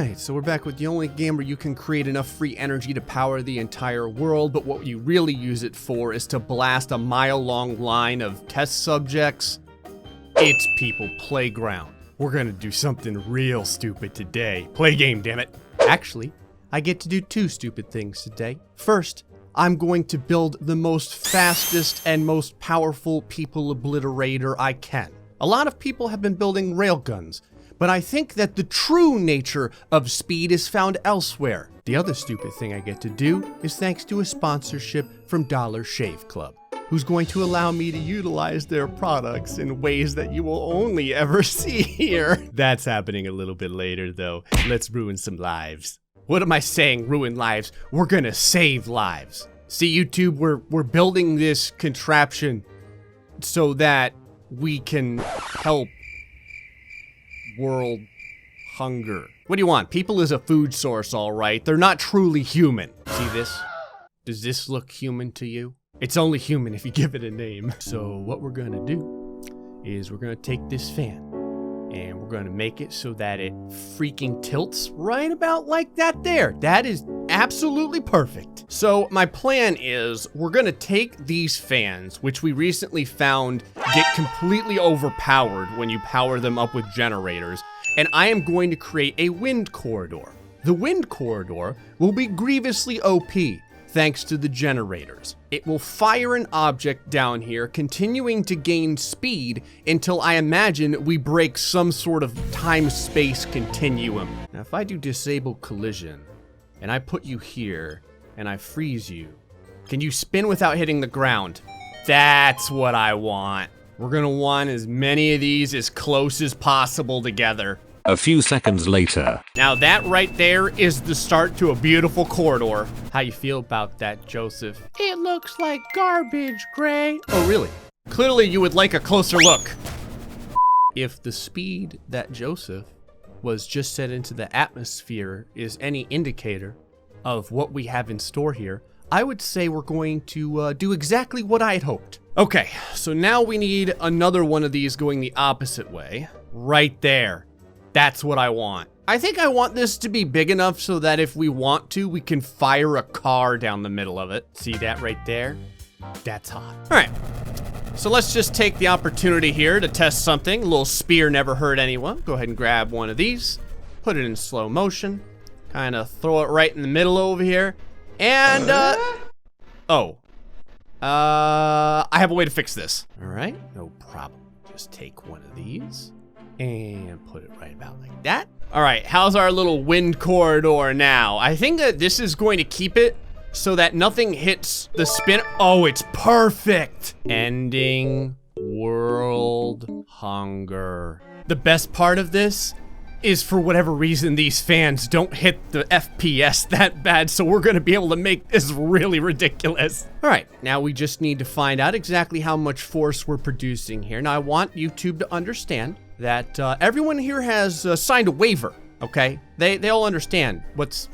Alright, so we're back with the only game where you can create enough free energy to power the entire world, but what you really use it for is to blast a mile-long line of test subjects. It's People Playground. We're gonna do something real stupid today. Play game, damn it. Actually, I get to do two stupid things today. First, I'm going to build the most fastest and most powerful people obliterator I can. A lot of people have been building railguns, but I think that the true nature of speed is found elsewhere. The other stupid thing I get to do is thanks to a sponsorship from Dollar Shave Club, who's going to allow me to utilize their products in ways that you will only ever see here. That's happening a little bit later though. Let's ruin some lives. What am I saying, ruin lives? We're gonna save lives. See, YouTube, we're building this contraption so that we can help world hunger. What do you want? People is a food source, all right. They're not truly human. See this? Does this look human to you? It's only human if you give it a name. So what we're gonna do is we're gonna take this fan and we're gonna make it so that it freaking tilts right about like that there. That is absolutely perfect. So my plan is we're gonna take these fans, which we recently found get completely overpowered when you power them up with generators, and I am going to create a wind corridor. The wind corridor will be grievously OP thanks to the generators. It will fire an object down here, continuing to gain speed until I imagine we break some sort of time-space continuum. Now, if I do disable collision, and I put you here, and I freeze you, can you spin without hitting the ground? That's what I want. We're gonna want as many of these as close as possible together. A few seconds later. Now that right there is the start to a beautiful corridor. How you feel about that, Joseph? It looks like garbage, Gray. Oh, really? Clearly you would like a closer look. If the speed that Joseph was just set into the atmosphere is any indicator of what we have in store here, I would say we're going to do exactly what I had hoped. Okay, so now we need another one of these going the opposite way. Right there. That's what I want. I think I want this to be big enough so that if we want to, we can fire a car down the middle of it. See that right there? That's hot. All right, so let's just take the opportunity here to test something. A little spear never hurt anyone. Go ahead and grab one of these, put it in slow motion, kind of throw it right in the middle over here, and, I have a way to fix this. All right, no problem. Just take one of these and put it right about like that. All right, how's our little wind corridor now? I think that this is going to keep it so that nothing hits the spin. Oh, it's perfect. Ending world hunger. The best part of this is, for whatever reason, these fans don't hit the FPS that bad, so we're gonna be able to make this really ridiculous. All right, now we just need to find out exactly how much force we're producing here. Now I want YouTube to understand that everyone here has signed a waiver, okay? They all understand what's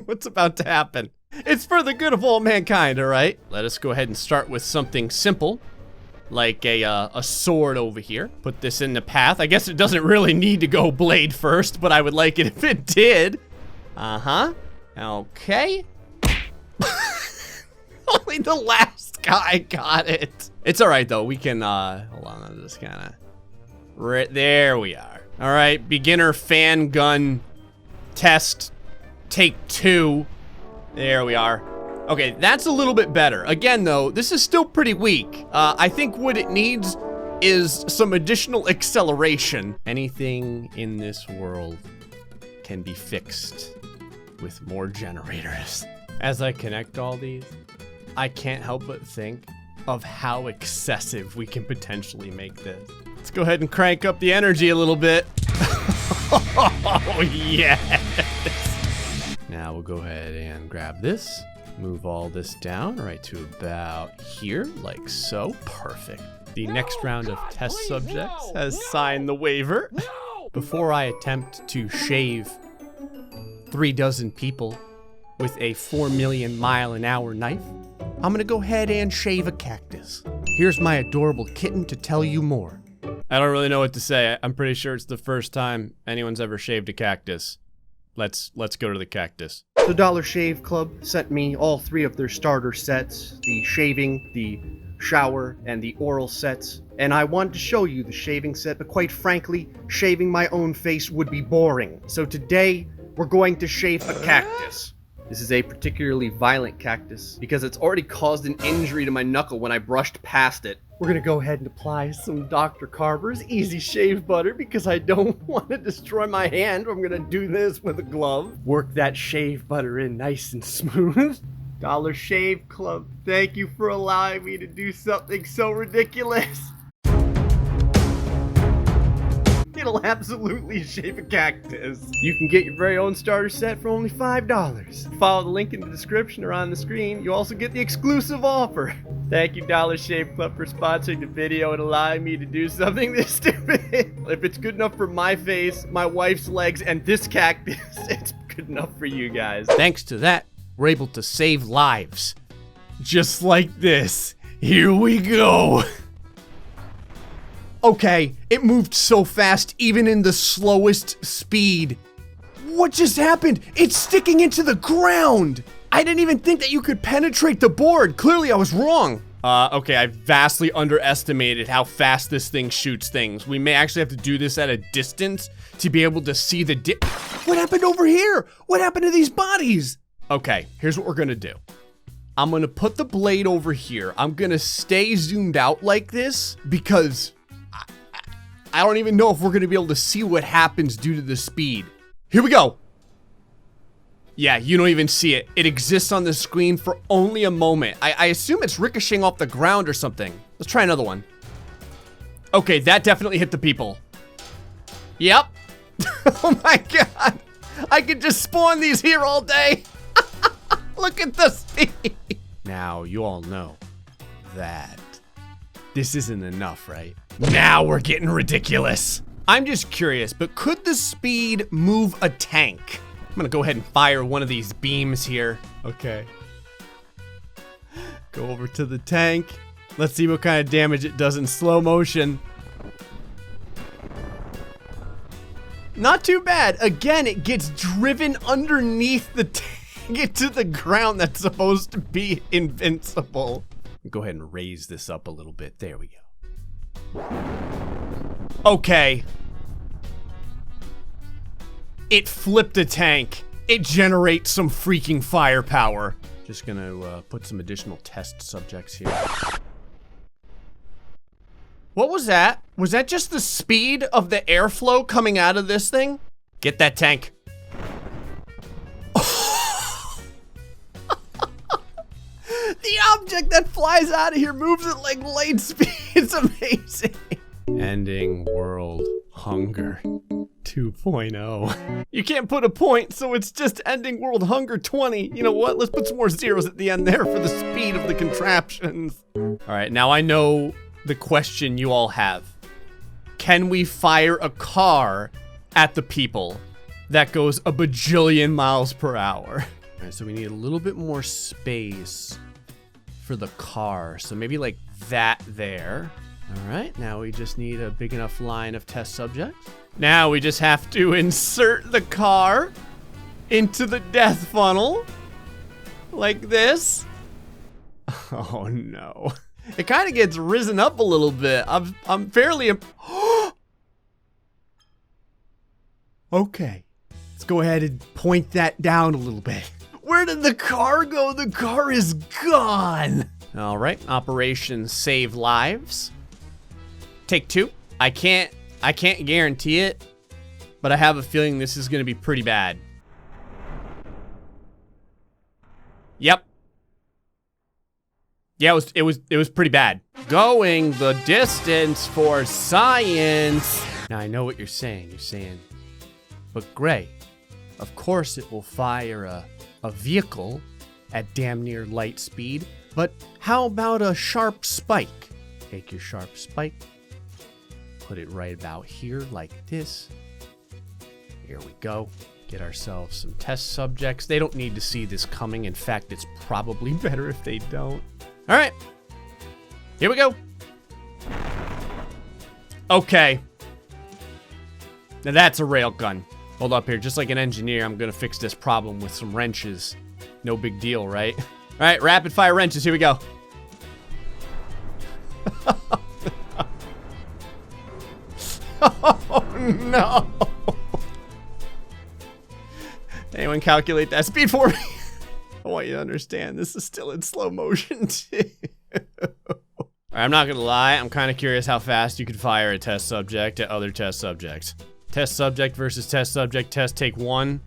what's about to happen. It's for the good of all mankind, all right? Let us go ahead and start with something simple, like a sword over here. Put this in the path. I guess it doesn't really need to go blade first, but I would like it if it did. Uh-huh. Okay. Only the last guy got it. It's all right, though. We can, hold on, I'm just kind of... Right there we are. All right, beginner fan gun test, take 2. There we are. Okay, that's a little bit better. Again, though, this is still pretty weak. I think what it needs is some additional acceleration. Anything in this world can be fixed with more generators. As I connect all these, I can't help but think of how excessive we can potentially make this. Let's go ahead and crank up the energy a little bit. Oh, yes. Now we'll go ahead and grab this, move all this down right to about here, like so. Perfect. The next round of test subjects has signed the waiver. Before I attempt to shave 3 dozen people with a 4 million mile an hour knife, I'm gonna go ahead and shave a cactus. Here's my adorable kitten to tell you more. I don't really know what to say. I'm pretty sure it's the first time anyone's ever shaved a cactus. Let's go to the cactus. The Dollar Shave Club sent me all 3 of their starter sets, the shaving, the shower, and the oral sets. And I wanted to show you the shaving set, but quite frankly, shaving my own face would be boring. So today, we're going to shave a cactus. This is a particularly violent cactus because it's already caused an injury to my knuckle when I brushed past it. We're gonna go ahead and apply some Dr. Carver's Easy Shave Butter because I don't want to destroy my hand. I'm gonna do this with a glove. Work that shave butter in nice and smooth. Dollar Shave Club, thank you for allowing me to do something so ridiculous. It'll absolutely shave a cactus. You can get your very own starter set for only $5. Follow the link in the description or on the screen. You also get the exclusive offer. Thank you, Dollar Shave Club, for sponsoring the video and allowing me to do something this stupid. If it's good enough for my face, my wife's legs, and this cactus, it's good enough for you guys. Thanks to that, we're able to save lives. Just like this. Here we go. Okay, it moved so fast, even in the slowest speed. What just happened? It's sticking into the ground. I didn't even think that you could penetrate the board. Clearly, I was wrong. Okay, I vastly underestimated how fast this thing shoots things. We may actually have to do this at a distance to be able to see the What happened over here? What happened to these bodies? Okay, here's what we're gonna do. I'm gonna put the blade over here. I'm gonna stay zoomed out like this because I don't even know if we're gonna be able to see what happens due to the speed. Here we go. Yeah, you don't even see it. It exists on the screen for only a moment. I assume it's ricocheting off the ground or something. Let's try another one. Okay, that definitely hit the people. Yep. Oh my god. I could just spawn these here all day. Look at the speed. Now, you all know that this isn't enough, right? Now we're getting ridiculous. I'm just curious, but could the speed move a tank? I'm gonna go ahead and fire one of these beams here. Okay. Go over to the tank. Let's see what kind of damage it does in slow motion. Not too bad. Again, it gets driven underneath the tank into the ground that's supposed to be invincible. Go ahead and raise this up a little bit. There we go. Okay. It flipped a tank. It generates some freaking firepower. Just gonna put some additional test subjects here. What was that? Was that just the speed of the airflow coming out of this thing? Get that tank. The object that flies out of here moves at like light speed. It's amazing. Ending world hunger 2.0. You can't put a point, so it's just ending world hunger 20. You know what? Let's put some more zeros at the end there for the speed of the contraptions. All right, now I know the question you all have. Can we fire a car at the people that goes a bajillion miles per hour? All right, so we need a little bit more space for the car. So maybe like that there. All right, now we just need a big enough line of test subjects. Now we just have to insert the car into the death funnel like this. Oh no. It kind of gets risen up a little bit. I'm fairly Okay. Let's go ahead and point that down a little bit. Where did the car go? The car is gone. All right, Operation Save Lives. Take 2. I can't guarantee it, but I have a feeling this is gonna be pretty bad. Yep. Yeah, it was pretty bad. Going the distance for science. Now I know what you're saying. You're saying, but Gray, of course it will fire a vehicle at damn near light speed, but how about a sharp spike? Take your sharp spike, put it right about here like this. Here we go. Get ourselves some test subjects. They don't need to see this coming. In fact, it's probably better if they don't. All right, here we go. Okay. Now that's a railgun. Hold up here, just like an engineer, I'm gonna fix this problem with some wrenches. No big deal, right? All right, rapid fire wrenches, here we go. Oh no! Anyone calculate that speed for me? I want you to understand, this is still in slow motion too. I'm not gonna lie, I'm kind of curious how fast you could fire a test subject at other test subjects. Test subject versus test subject, test take 1.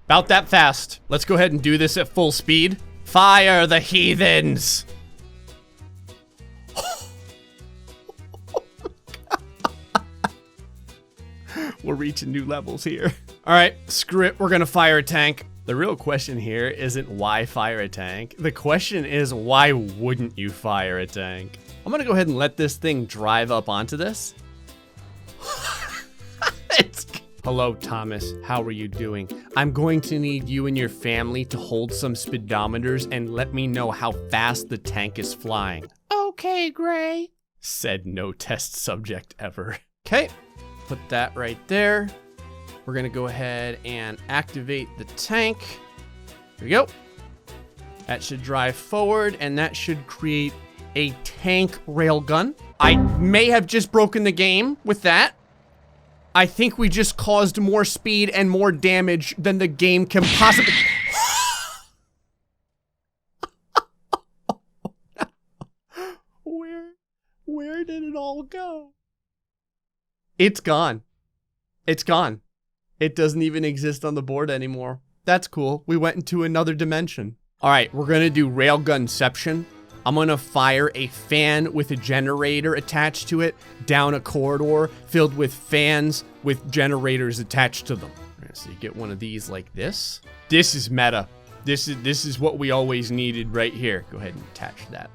About that fast. Let's go ahead and do this at full speed. Fire the heathens! We're reaching new levels here. All right, screw it, we're gonna fire a tank. The real question here isn't why fire a tank. The question is, why wouldn't you fire a tank? I'm gonna go ahead and let this thing drive up onto this. Hello, Thomas. How are you doing? I'm going to need you and your family to hold some speedometers and let me know how fast the tank is flying. Okay, Gray. Said no test subject ever. Okay, put that right there. We're gonna go ahead and activate the tank. Here we go. That should drive forward and that should create a tank railgun. I may have just broken the game with that. I think we just caused more speed and more damage than the game can possibly. Where did it all go? It's gone. It's gone. It doesn't even exist on the board anymore. That's cool. We went into another dimension. All right, we're gonna do railgunception. I'm gonna fire a fan with a generator attached to it down a corridor filled with fans with generators attached to them. All right, so you get one of these like this. This is meta. This is what we always needed right here. Go ahead and attach that.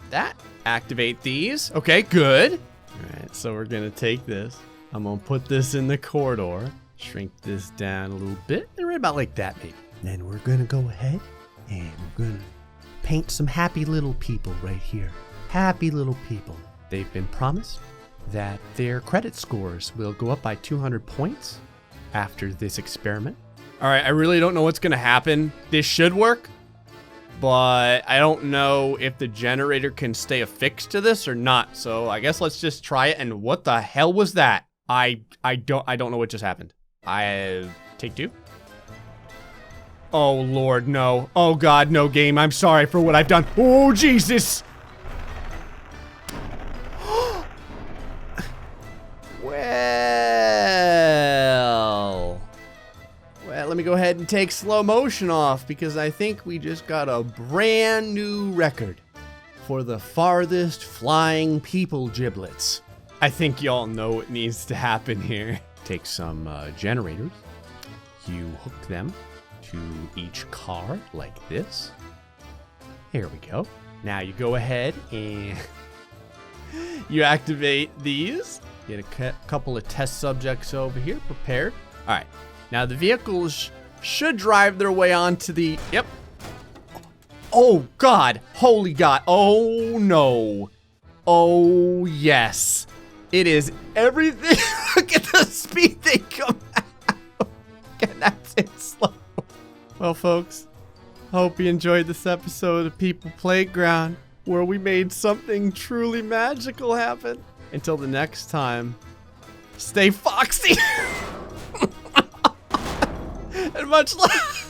That. Activate these. Okay, good. All right, so we're gonna take this. I'm gonna put this in the corridor. Shrink this down a little bit. And right about like that, maybe. Then we're gonna go ahead and we're gonna paint some happy little people right here. Happy little people. They've been promised that their credit scores will go up by 200 points after this experiment. All right, I really don't know what's gonna happen. This should work, but I don't know if the generator can stay affixed to this or not. So I guess let's just try it. And what the hell was that? I don't know what just happened. Take 2. Oh, Lord, no. Oh, God, no, game. I'm sorry for what I've done. Oh, Jesus. Well, let me go ahead and take slow motion off because I think we just got a brand new record for the farthest flying people giblets. I think y'all know what needs to happen here. Take some generators. You hook them to each car like this. Here we go. Now you go ahead and you activate these. Get a couple of test subjects over here prepared. All right. Now the vehicles should drive their way onto the, yep. Oh God, holy God. Oh no. Oh yes. It is everything. Look at the speed they come out. And that's it slow. Well, folks, I hope you enjoyed this episode of People Playground, where we made something truly magical happen. Until the next time, stay foxy. And much love.